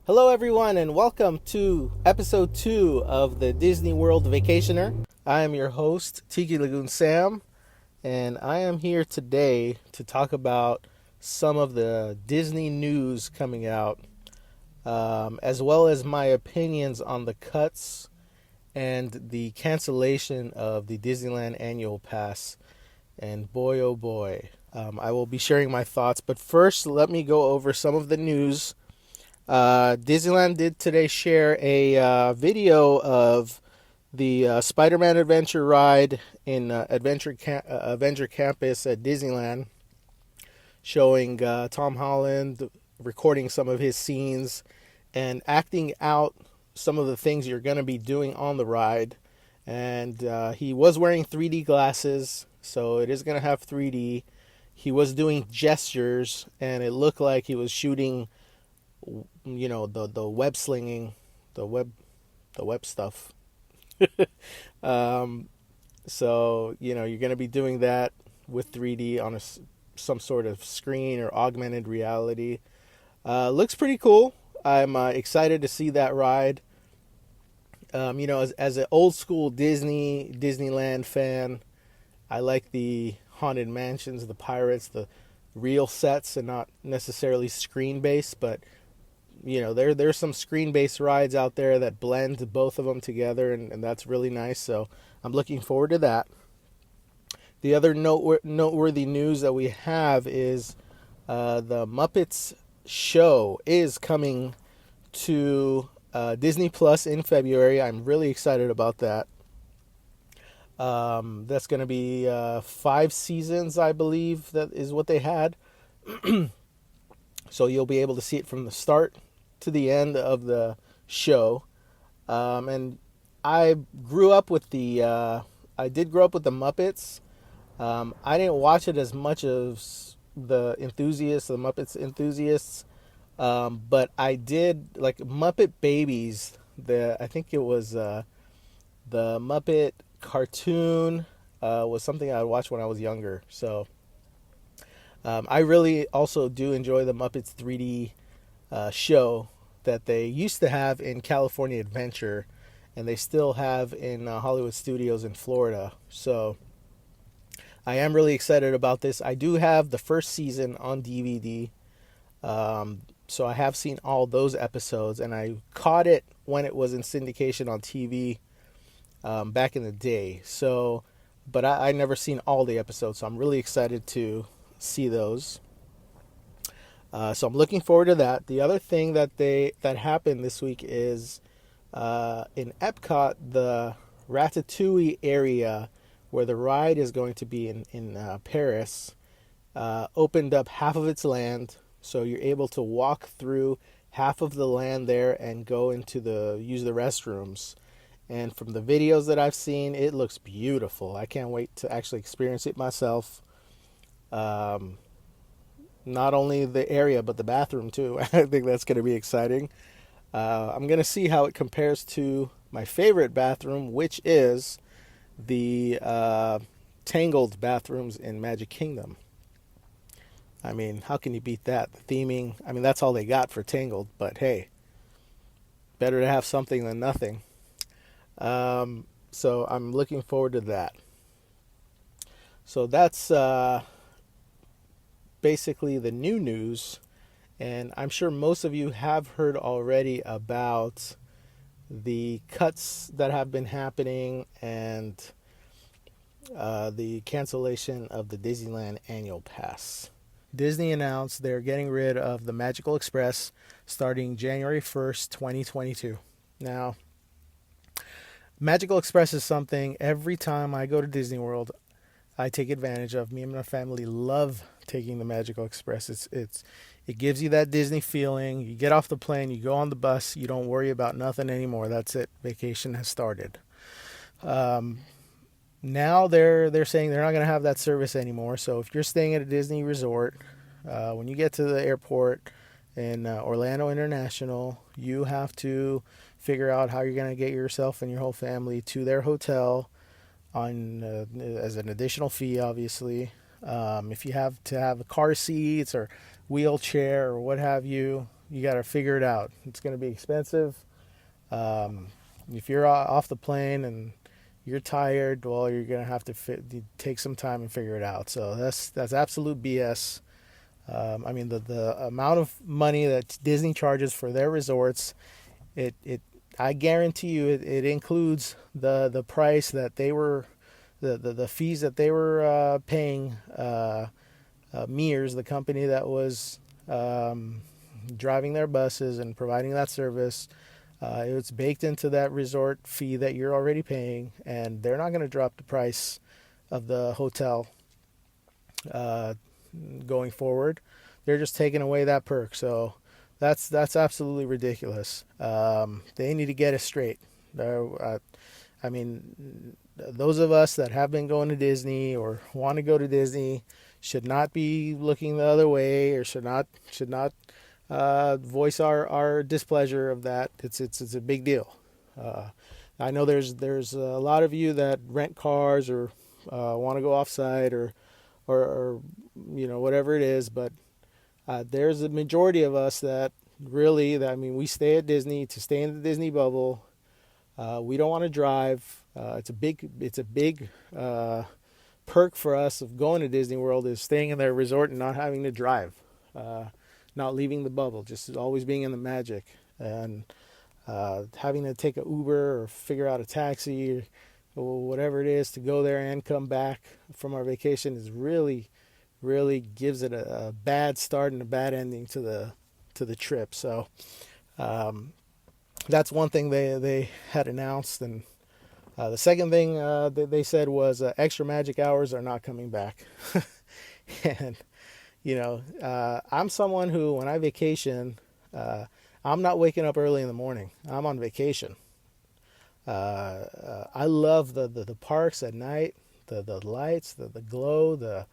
Hello, everyone, and welcome to episode 2 of the Disneyworld Vacationer. I am your host, Tiki Lagoon Sam, and I am here today to talk about some of the Disney news coming out, as well as my opinions on the cuts and the cancellation of the Disneyland annual pass. And boy, oh boy, I will be sharing my thoughts. But first, let me go over some of the news. Disneyland did today share a video of the Spider-Man Adventure ride in Avenger Campus at Disneyland, showing Tom Holland recording some of his scenes and acting out some of the things you're going to be doing on the ride. And he was wearing 3D glasses, so it is going to have 3D. He was doing gestures, and it looked like he was shooting, the web slinging, the web stuff. So you're going to be doing that with 3D on some sort of screen or augmented reality. Looks pretty cool. I'm excited to see that ride. As an old school Disneyland fan, I like the haunted mansions, the pirates, the real sets, and not necessarily screen based. But there's some screen based rides out there that blend both of them together, and that's really nice. So I'm looking forward to that. The other noteworthy news that we have is the Muppets show is coming to Disney Plus in February. I'm really excited about that. That's going to be 5 seasons, I believe, that is what they had. So you'll be able to see it from the start to the end of the show. And I grew up with I did grow up with the Muppets. I didn't watch it as much as the Muppets enthusiasts. But I did, like, Muppet Babies. I think it was the Muppet cartoon was something I watched when I was younger. So I really also do enjoy the Muppets 3D show that they used to have in California Adventure, and they still have in Hollywood Studios in Florida. So I am really excited about this. I do have the first season on DVD. So I have seen all those episodes, and I caught it when it was in syndication on TV back in the day. So, but I never seen all the episodes, so I'm really excited to see those. So I'm looking forward to that. The other thing that happened this week is in Epcot, the Ratatouille area where the ride is going to be in Paris opened up half of its land. So you're able to walk through half of the land there and go use the restrooms. And from the videos that I've seen, it looks beautiful. I can't wait to actually experience it myself. Not only the area, but the bathroom too. I think that's going to be exciting. I'm going to see how it compares to my favorite bathroom, which is the Tangled bathrooms in Magic Kingdom. I mean, how can you beat that? The theming, I mean, that's all they got for Tangled, but hey, better to have something than nothing. So I'm looking forward to that. So that's basically the new news, and I'm sure most of you have heard already about the cuts that have been happening and the cancellation of the Disneyland annual pass. Disney announced they're getting rid of the Magical Express starting January 1st, 2022. Now, Magical Express is something every time I go to Disney World, I take advantage of. Me and my family love taking the Magical Express. It gives you that Disney feeling. You get off the plane, you go on the bus, you don't worry about nothing anymore. That's it. Vacation has started. Now they're saying they're not going to have that service anymore. So if you're staying at a Disney resort, when you get to the airport in Orlando International, you have to figure out how you're going to get yourself and your whole family to their hotel on as an additional fee, obviously. If you have to have car seats or wheelchair or what have you, you got to figure it out. It's going to be expensive. If you're off the plane and you're tired, well, you're going to have to take some time and figure it out. So that's absolute BS. I mean, the amount of money that Disney charges for their resorts, it I guarantee you it includes the price that they were, the fees that they were paying Mears, the company that was driving their buses and providing that service. It's baked into that resort fee that you're already paying, and they're not going to drop the price of the hotel going forward. They're just taking away that perk. So that's absolutely ridiculous. They need to get it straight. I mean, those of us that have been going to Disney or want to go to Disney should not be looking the other way, or should not voice our displeasure of that. It's a big deal. I know there's a lot of you that rent cars or want to go offsite or whatever it is, but there's a majority of us that really, we stay at Disney to stay in the Disney bubble. We don't want to drive. It's a big perk for us of going to Disney World is staying in their resort and not having to drive, not leaving the bubble, just always being in the magic, and having to take an Uber or figure out a taxi or whatever it is to go there and come back from our vacation is really gives it a bad start and a bad ending to the trip. So that's one thing they had announced. And the second thing they said was extra magic hours are not coming back. And I'm someone who, when I vacation, I'm not waking up early in the morning. I'm on vacation. I love the parks at night, the lights, the glow, the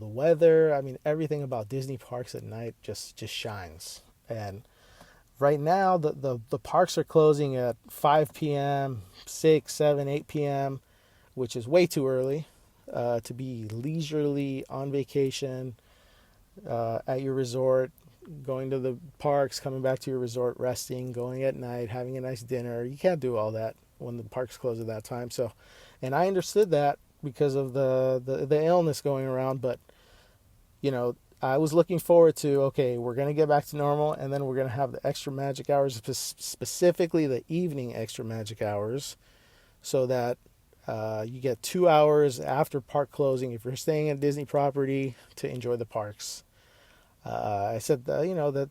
weather. I mean, everything about Disney parks at night just shines. And right now, the parks are closing at 5 p.m., 6, 7, 8 p.m., which is way too early to be leisurely on vacation at your resort, going to the parks, coming back to your resort, resting, going at night, having a nice dinner. You can't do all that when the parks close at that time. So, and I understood that because of the illness going around, but I was looking forward to, okay, we're going to get back to normal, and then we're going to have the extra magic hours, specifically the evening extra magic hours, so that you get 2 hours after park closing if you're staying at Disney property to enjoy the parks. I said that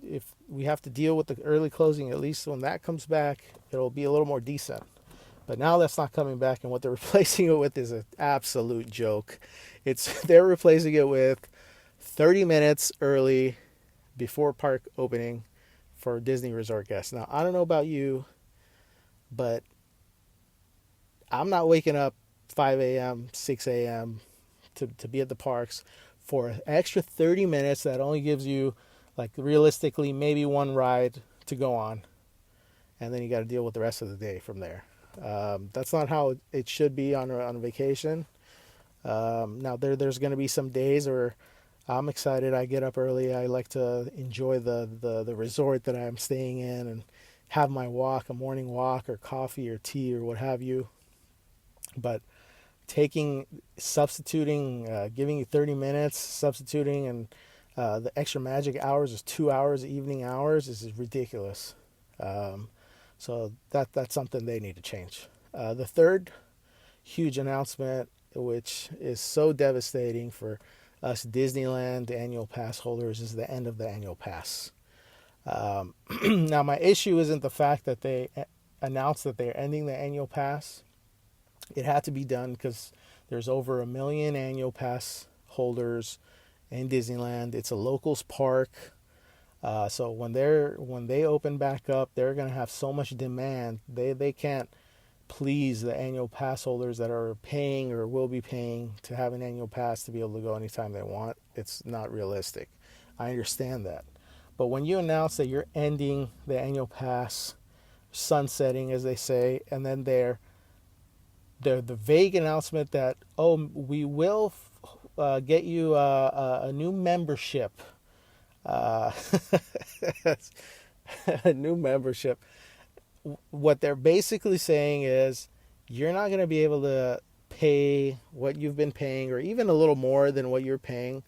if we have to deal with the early closing, at least when that comes back, it'll be a little more decent. But now that's not coming back, and what they're replacing it with is an absolute joke. They're replacing it with 30 minutes early before park opening for Disney resort guests. Now, I don't know about you, but I'm not waking up 5 a.m., 6 a.m. to be at the parks for an extra 30 minutes that only gives you, like, realistically, maybe one ride to go on. And then you got to deal with the rest of the day from there. That's not how it should be on a vacation. Now, there's going to be some days where I'm excited. I get up early. I like to enjoy the resort that I'm staying in and have my walk, a morning walk or coffee or tea or what have you. But substituting, giving you 30 minutes, substituting, and the extra magic hours is 2 hours, evening hours, is ridiculous. So that's something they need to change. The third huge announcement, which is so devastating for us Disneyland annual pass holders, is the end of the annual pass. Now, my issue isn't the fact that they announced that they're ending the annual pass. It had to be done because there's over 1 million annual pass holders in Disneyland. It's a locals park. So when they open back up, they're going to have so much demand. They can't please the annual pass holders that are paying or will be paying to have an annual pass to be able to go anytime they want. It's not realistic. I understand that. But when you announce that you're ending the annual pass, sunsetting as they say, and then the vague announcement that, we will get you a new membership. uh, a new membership. What they're basically saying is you're not going to be able to pay what you've been paying, or even a little more than what you're paying.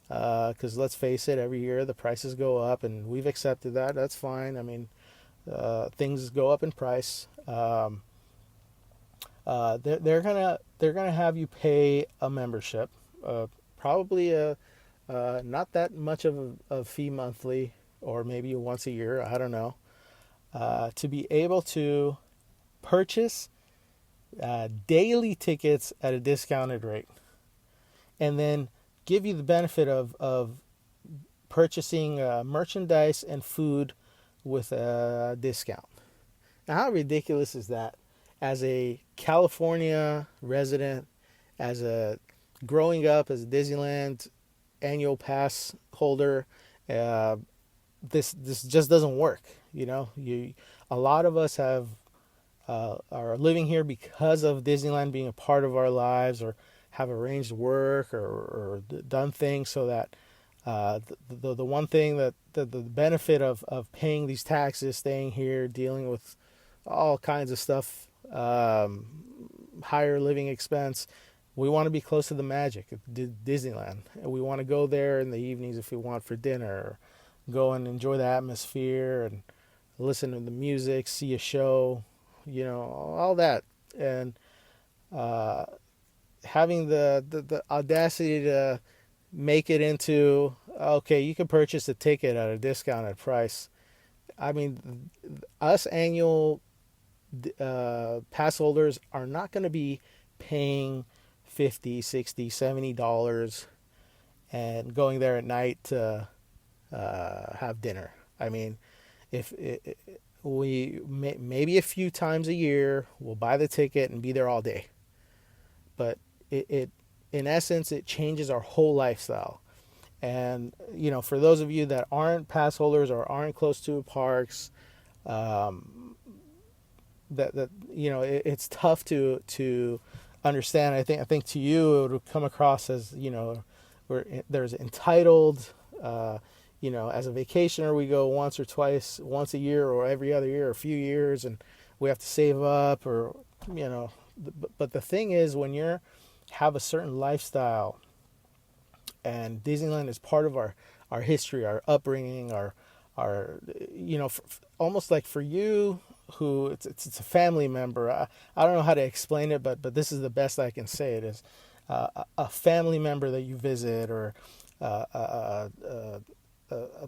Because let's face it, every year the prices go up, and we've accepted that. That's fine. I mean, things go up in price. They're gonna have you pay a membership, probably a not that much of a fee monthly, or maybe once a year. I don't know. To be able to purchase daily tickets at a discounted rate, and then give you the benefit of purchasing merchandise and food with a discount. Now, how ridiculous is that? As a California resident, as a growing up as a Disneyland annual pass holder, uh, this just doesn't work. A lot of us are living here because of Disneyland being a part of our lives, or have arranged work, or done things so that the one thing that the benefit of paying these taxes, staying here, dealing with all kinds of stuff, higher living expense. We want to be close to the magic of Disneyland. And we want to go there in the evenings if we want for dinner, or go and enjoy the atmosphere and listen to the music, see a show, all that. And having the audacity to make it into, okay, you can purchase a ticket at a discounted price. I mean, us annual pass holders are not going to be paying $50, $60, $70 and going there at night to have dinner. I mean, if we maybe a few times a year we'll buy the ticket and be there all day, but it in essence it changes our whole lifestyle. And for those of you that aren't pass holders or aren't close to parks, it's tough to understand. I think to you it would come across as there's entitled. As a vacationer, we go once or twice, once a year or every other year, or a few years, and we have to save up, or But the thing is, when you have a certain lifestyle, and Disneyland is part of our history, our upbringing, our almost like for you, who it's a family member. I don't know how to explain it, but this is the best I can say it is, a family member that you visit, or a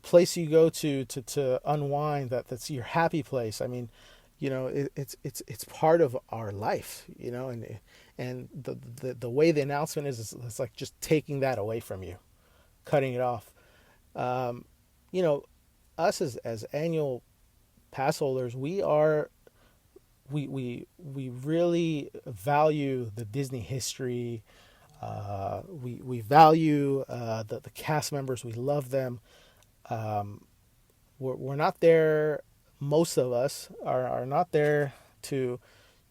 place you go to unwind, that's your happy place. I mean, it's part of our life, and the way the announcement is it's like just taking that away from you, cutting it off. Us as annual pass holders, we really value the Disney history. We value the cast members. We love them. We're not there. Most of us are not there to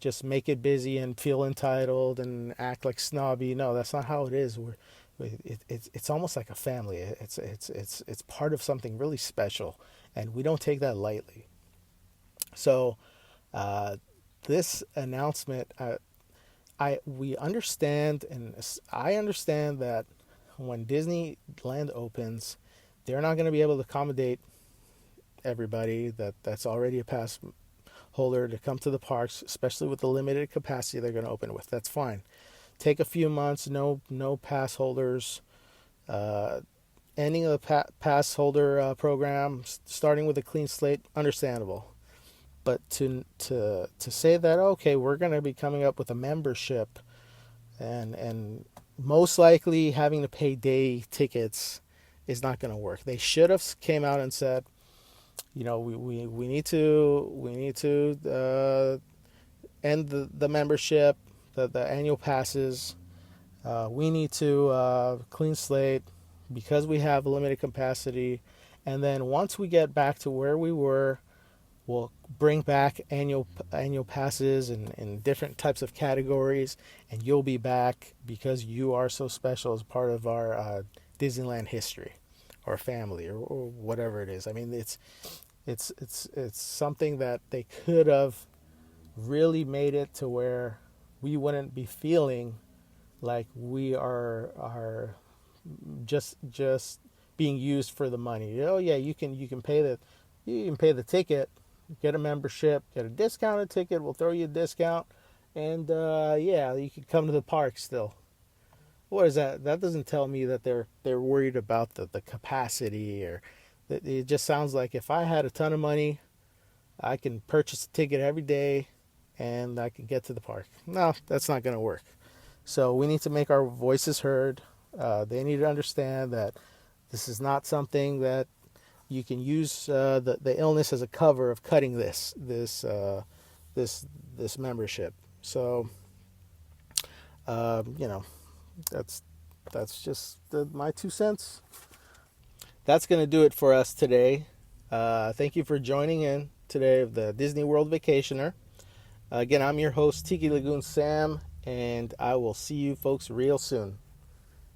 just make it busy and feel entitled and act like snobby. No, that's not how it is. It's almost like a family. It's part of something really special, and we don't take that lightly. So, this announcement, we understand, and I understand that when Disneyland opens, they're not going to be able to accommodate everybody that's already a pass holder to come to the parks, especially with the limited capacity they're going to open with. That's fine. Take a few months, no pass holders, ending of the pass holder program, starting with a clean slate, understandable. But to say that, okay, we're going to be coming up with a membership, and most likely having to pay day tickets is not going to work. They should have came out and said, we need to end the membership, the annual passes. We need to clean slate because we have a limited capacity, and then once we get back to where we were, we'll bring back annual passes in different types of categories, and you'll be back because you are so special as part of our Disneyland history. or family or whatever it is. I mean, it's something that they could have really made it to where we wouldn't be feeling like we are just being used for the money. Oh yeah, you can pay the ticket, get a membership, get a discounted ticket. We'll throw you a discount, and yeah, you can come to the park still. What is that? That doesn't tell me that they're worried about the capacity, or that it just sounds like if I had a ton of money, I can purchase a ticket every day, and I can get to the park. No, that's not going to work. So we need to make our voices heard. They need to understand that this is not something that you can use the illness as a cover of cutting this membership. So you know, that's just my 2 cents. That's going to do it for us today. Thank you for joining in today of the Disney World Vacationer. Again, I'm your host, Tiki Lagoon Sam, and I will see you folks real soon.